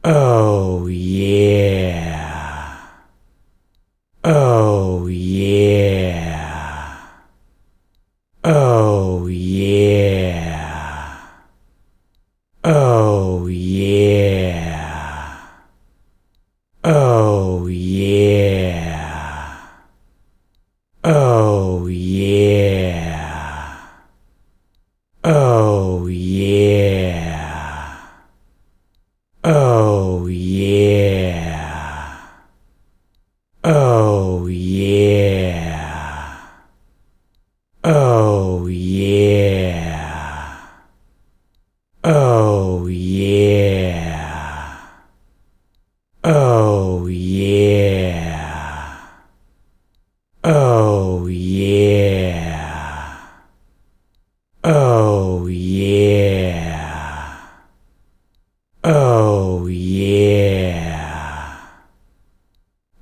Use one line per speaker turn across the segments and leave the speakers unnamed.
Oh yeah. Oh yeah. Oh yeah. Oh yeah. Oh yeah. Oh yeah. Oh yeah. Oh yeah. Oh yeah. Oh yeah. Oh yeah. Oh yeah. Oh yeah. Oh yeah. Oh yeah.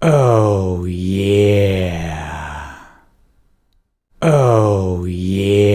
Oh yeah. Oh yeah.